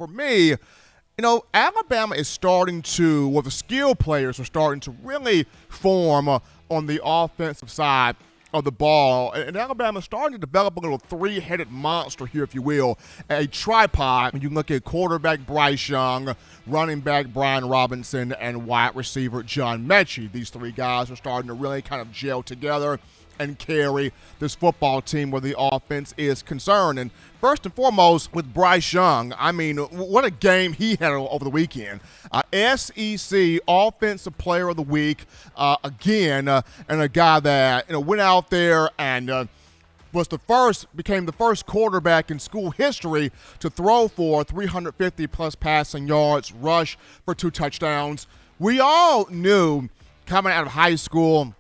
for me, Alabama is starting to, well, the skill players are starting to really form on the offensive side of the ball. And Alabama's starting to develop a little three-headed monster here, if you will, a tripod. When you look at quarterback Bryce Young, running back Brian Robinson, and wide receiver John Metchi. These three guys are starting to really kind of gel together and carry this football team where the offense is concerned. And first and foremost, with Bryce Young, I mean, what a game he had over the weekend. SEC Offensive Player of the Week again, and a guy that went out there and became the first quarterback in school history to throw for 350-plus passing yards, rush for 2 touchdowns. We all knew coming out of high school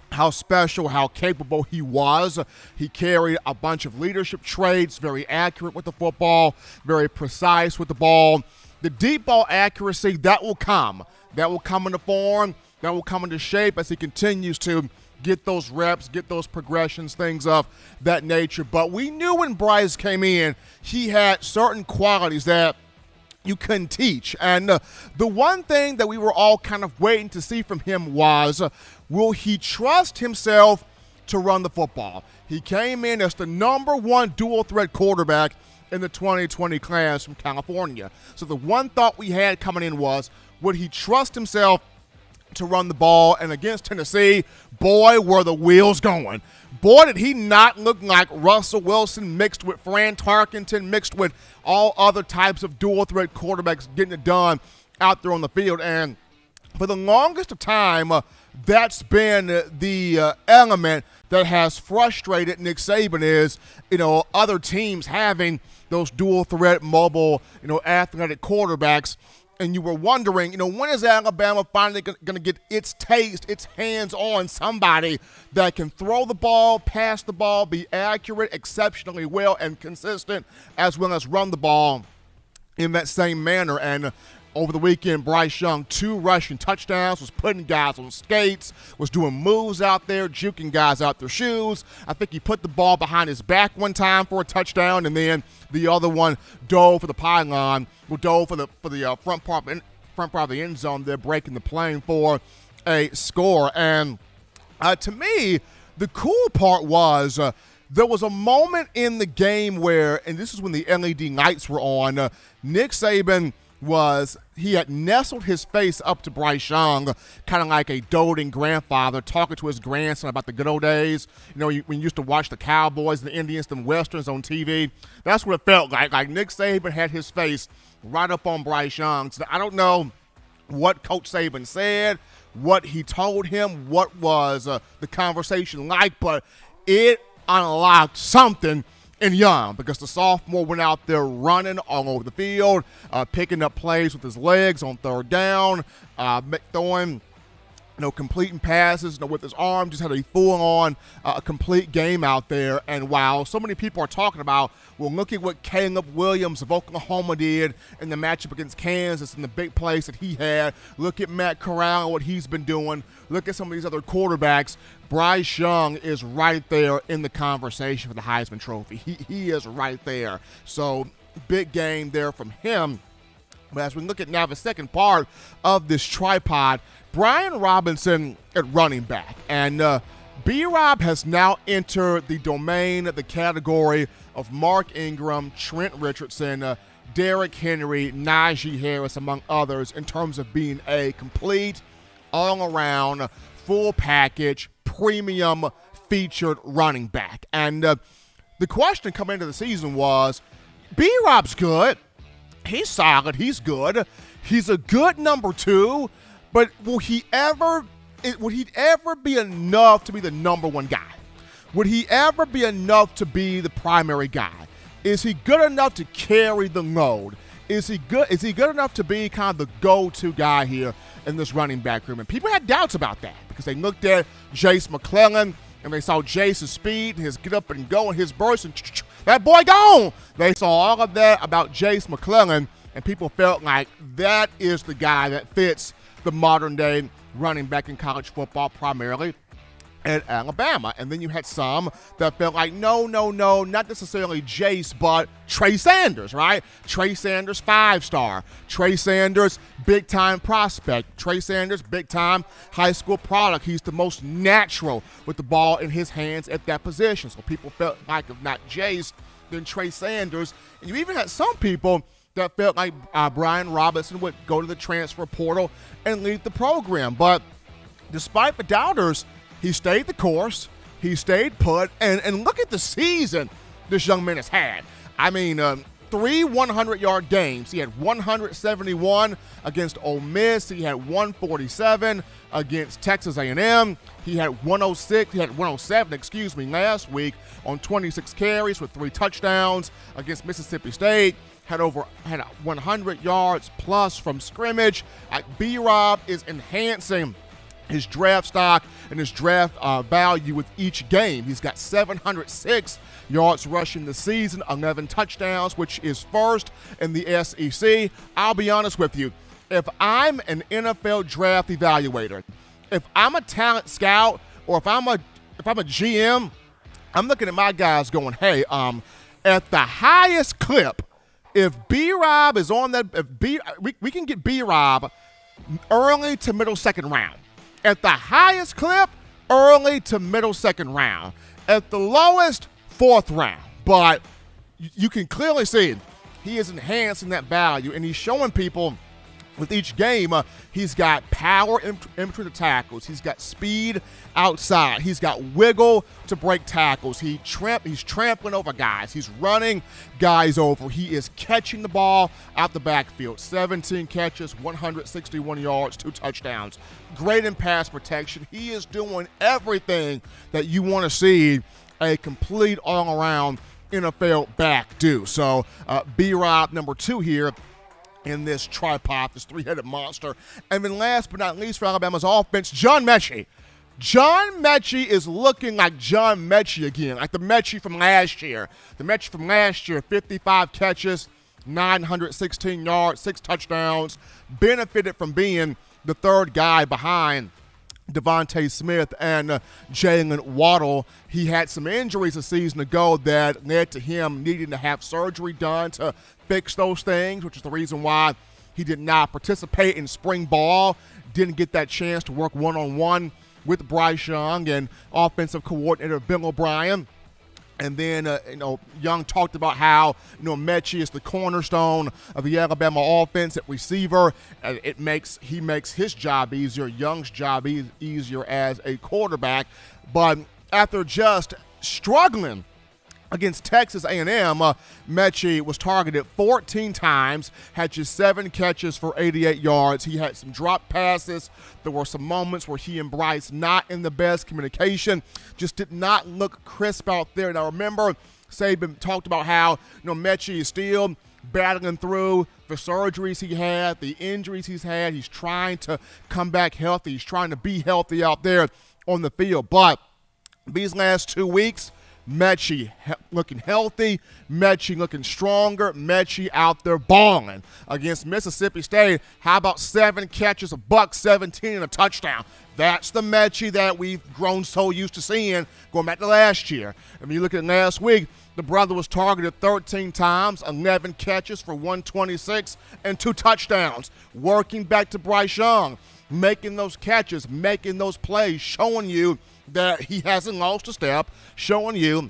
how special, how capable he was. He carried a bunch of leadership traits, very accurate with the football, very precise with the ball. The deep ball accuracy, that will come. That will come into form. That will come into shape as he continues to get those reps, get those progressions, things of that nature. But we knew when Bryce came in, he had certain qualities that you couldn't teach. And the one thing that we were all kind of waiting to see from him was, will he trust himself to run the football? He came in as the number 1 dual-threat quarterback in the 2020 class from California. So the one thought we had coming in was, would he trust himself to run the ball? And against Tennessee, boy, were the wheels going. Boy, did he not look like Russell Wilson mixed with Fran Tarkenton, mixed with all other types of dual-threat quarterbacks getting it done out there on the field. And for the longest of time, that's been the element that has frustrated Nick Saban is, other teams having those dual-threat, mobile, athletic quarterbacks. And you were wondering, when is Alabama finally going to get its taste, its hands on somebody that can throw the ball, pass the ball, be accurate, exceptionally well and consistent, as well as run the ball in that same manner. And over the weekend, Bryce Young, 2 rushing touchdowns, was putting guys on skates, was doing moves out there, juking guys out their shoes. I think he put the ball behind his back one time for a touchdown, and then the other one dove for the pylon, dove for the front part of the end zone there, breaking the plane for a score. And to me, the cool part was there was a moment in the game where, and this is when the LED lights were on, Nick Saban he had nestled his face up to Bryce Young, kind of like a doting grandfather talking to his grandson about the good old days. When you used to watch the Cowboys, the Indians, and Westerns on TV. That's what it felt like. Like Nick Saban had his face right up on Bryce Young. So I don't know what Coach Saban said, what he told him, what was the conversation like, but it unlocked something in Young, because the sophomore went out there running all over the field, picking up plays with his legs on third down, throwing, completing passes, with his arm, just had a full-on complete game out there. And while so many people are talking about, well, look at what Caleb Williams of Oklahoma did in the matchup against Kansas and the big plays that he had. Look at Matt Corral, what he's been doing. Look at some of these other quarterbacks. Bryce Young is right there in the conversation for the Heisman Trophy. He is right there. So big game there from him. But as we look at now the second part of this tripod, Brian Robinson at running back. And B-Rob has now entered the domain, the category of Mark Ingram, Trent Richardson, Derrick Henry, Najee Harris, among others, in terms of being a complete, all-around, full package, premium featured running back. And the question coming into the season was, B-Rob's good. He's solid. He's good. He's a good number 2, but would he ever be enough to be the number 1 guy? Would he ever be enough to be the primary guy? Is he good enough to carry the load? Is he good enough to be kind of the go-to guy here in this running back room? And people had doubts about that because they looked at Jace McClellan and they saw Jace's speed, his get up and go, and his burst, and that boy gone. They saw all of that about Jace McClellan, and people felt like that is the guy that fits the modern-day running back in college football primarily. at Alabama. And then you had some that felt like, no, not necessarily Jace, but Trey Sanders, right? Trey Sanders, 5-star. Trey Sanders, big-time prospect. Trey Sanders, big-time high school product. He's the most natural with the ball in his hands at that position. So people felt like if not Jace, then Trey Sanders. And you even had some people that felt like Brian Robinson would go to the transfer portal and leave the program. But despite the doubters, he stayed the course, he stayed put, and look at the season this young man has had. I mean, 3 100-yard games. He had 171 against Ole Miss. He had 147 against Texas A&M. He had 107 last week on 26 carries with 3 touchdowns against Mississippi State. Had 100 yards plus from scrimmage. B-Rob is enhancing his draft stock and his draft value with each game. He's got 706 yards rushing this season, 11 touchdowns, which is first in the SEC. I'll be honest with you. If I'm an NFL draft evaluator, if I'm a talent scout, or if I'm a GM, I'm looking at my guys going, hey, at the highest clip, if B-Rob is on that, we can get B-Rob early to middle second round. At the highest clip, early to middle second round. At the lowest, 4th round. But you can clearly see he is enhancing that value, and he's showing people with each game, he's got power in between the tackles. He's got speed outside. He's got wiggle to break tackles. He's trampling over guys. He's running guys over. He is catching the ball out the backfield. 17 catches, 161 yards, 2 touchdowns. Great in pass protection. He is doing everything that you want to see a complete all-around NFL back do. So B-Rob, number 2 here in this tripod, this 3-headed monster. And then last but not least for Alabama's offense, John Metchi. John Metchi is looking like John Metchi again, like the Metchi from last year. The Metchi from last year, 55 catches, 916 yards, 6 touchdowns, benefited from being the 3rd guy behind Devontae Smith and Jalen Waddle. He had some injuries a season ago that led to him needing to have surgery done to fix those things, which is the reason why he did not participate in spring ball, didn't get that chance to work one-on-one with Bryce Young and offensive coordinator Bill O'Brien. And then, Young talked about how, Metchi is the cornerstone of the Alabama offense at receiver. He makes his job easier, Young's job easier as a quarterback. But after just struggling against Texas A&M, Metchi was targeted 14 times, had just 7 catches for 88 yards. He had some drop passes. There were some moments where he and Bryce not in the best communication, just did not look crisp out there. Now remember, Saban talked about how Metchi is still battling through the surgeries he had, the injuries he's had. He's trying to come back healthy. He's trying to be healthy out there on the field. But these last 2 weeks, Metchi looking healthy, Metchi looking stronger, Metchi out there balling against Mississippi State. How about 7 catches, $117 and a touchdown? That's the Metchi that we've grown so used to seeing going back to last year. If you look at last week, the brother was targeted 13 times, 11 catches for 126 and 2 touchdowns. Working back to Bryce Young, making those catches, making those plays, showing you that he hasn't lost a step, showing you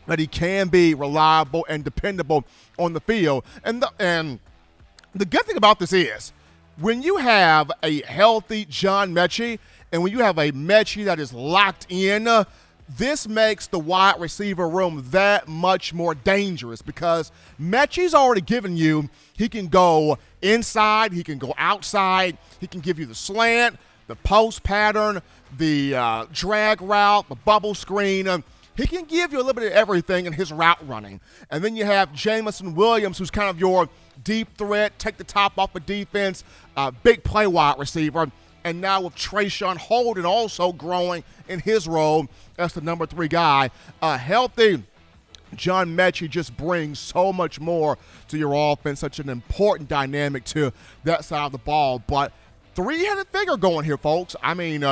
that he can be reliable and dependable on the field. And the good thing about this is, when you have a healthy John Metchi and when you have a Metchi that is locked in, this makes the wide receiver room that much more dangerous because Metchi's already given you, he can go inside, he can go outside, he can give you the slant, the post pattern, the drag route, the bubble screen. He can give you a little bit of everything in his route running. And then you have Jamison Williams, who's kind of your deep threat, take the top off the defense, big play wide receiver. And now with Trayshawn Holden also growing in his role as the number 3 guy, a healthy John Metchi just brings so much more to your offense, such an important dynamic to that side of the ball. But 3-headed figure going here, folks. I mean,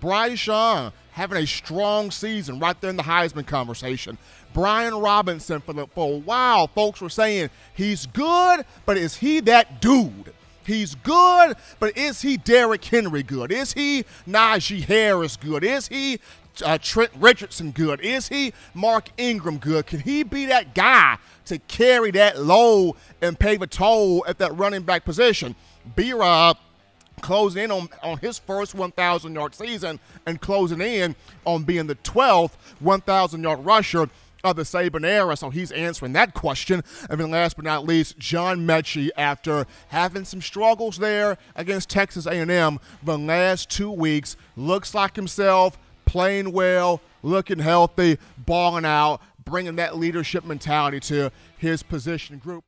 Bryce Young having a strong season right there in the Heisman conversation. Brian Robinson, for a while, folks were saying he's good, but is he that dude? He's good, but is he Derrick Henry good? Is he Najee Harris good? Is he Trent Richardson good? Is he Mark Ingram good? Can he be that guy to carry that load and pay the toll at that running back position? B-Rob closing in on his first 1,000-yard season and closing in on being the 12th 1,000-yard rusher of the Saban era, so he's answering that question. And then last but not least, John Metchi, after having some struggles there against Texas A&M the last 2 weeks, looks like himself, playing well, looking healthy, balling out, bringing that leadership mentality to his position group.